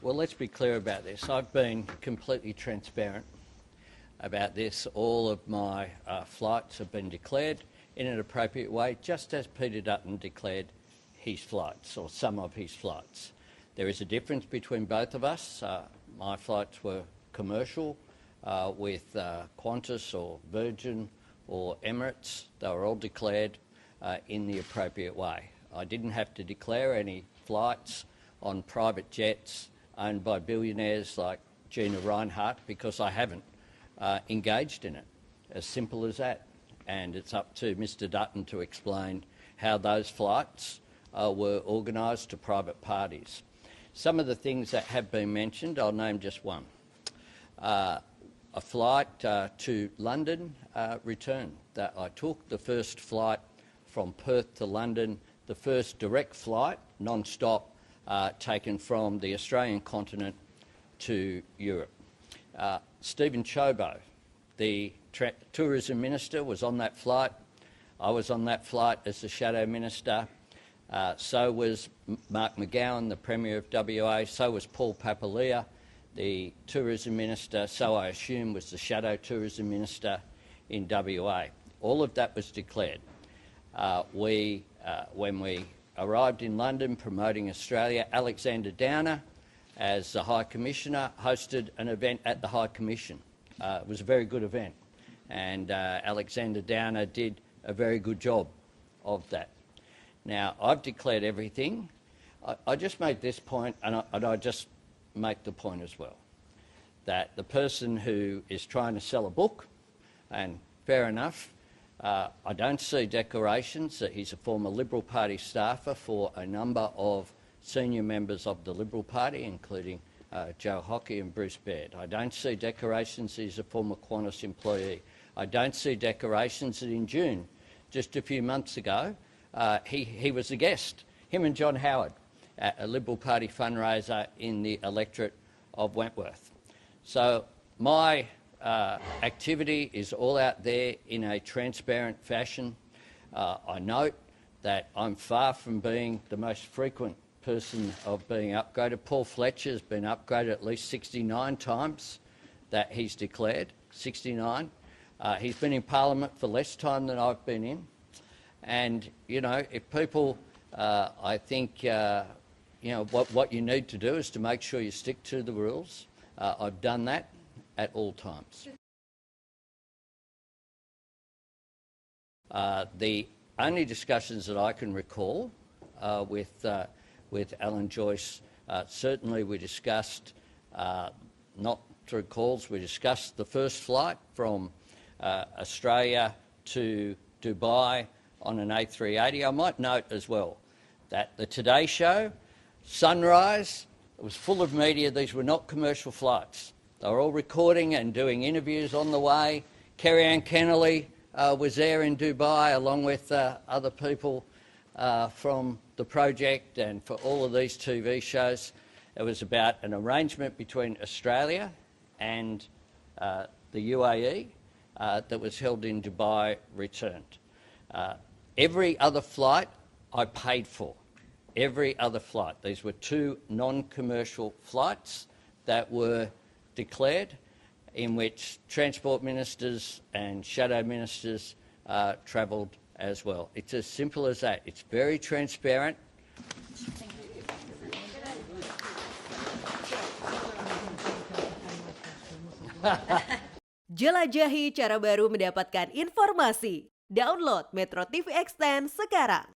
Well, let's be clear about this. I've been completely transparent about this. All of my flights have been declared in an appropriate way, just as Peter Dutton declared his flights, or some of his flights. There is a difference between both of us. My flights were commercial with Qantas or Virgin or Emirates. They were all declared in the appropriate way. I didn't have to declare any flights on private jets owned by billionaires like Gina Rinehart because I haven't engaged in it. As simple as that. And it's up to Mr Dutton to explain how those flights were organised to private parties. Some of the things that have been mentioned, I'll name just one. A flight to London return that I took, the first flight from Perth to London, the first direct flight, non-stop, taken from the Australian continent to Europe. Stephen Chobo, the Tourism Minister, was on that flight. I was on that flight as the Shadow Minister. So was Mark McGowan, the Premier of WA. So was Paul Papalia, the Tourism Minister. So I assume was the Shadow Tourism Minister in WA. All of that was declared. When we arrived in London promoting Australia, Alexander Downer, as the High Commissioner, hosted an event at the High Commission. It was a very good event, and Alexander Downer did a very good job of that. Now, I've declared everything. I just made this point, and I just make the point as well, that the person who is trying to sell a book, and fair enough, I don't see declarations that he's a former Liberal Party staffer for a number of senior members of the Liberal Party, including Joe Hockey and Bruce Baird. I don't see declarations that he's a former Qantas employee. I don't see declarations that in June, just a few months ago, he was a guest, him and John Howard, at a Liberal Party fundraiser in the electorate of Wentworth. So my activity is all out there in a transparent fashion. I note that I'm far from being the most frequent person of being upgraded. Paul Fletcher has been upgraded at least 69 times that he's declared, 69. He's been in Parliament for less time than I've been in. And, you know, if people, I think, you know, what you need to do is to make sure you stick to the rules. I've done that at all times. The only discussions that I can recall with Alan Joyce, certainly we discussed, not through calls, we discussed the first flight from Australia to Dubai on an A380. I might note as well that the Today Show, Sunrise, it was full of media. These were not commercial flights. They were all recording and doing interviews on the way. Kerry-Ann Kennelly was there in Dubai along with other people from the project and for all of these TV shows. It was about an arrangement between Australia and the UAE that was held in Dubai returned. Every other flight I paid for. Every other flight. These were two non-commercial flights that were declared, in which transport ministers and shadow ministers travelled as well. It's as simple as that. It's very transparent. Jelajahi cara baru mendapatkan informasi. Download MetroTV Extend sekarang.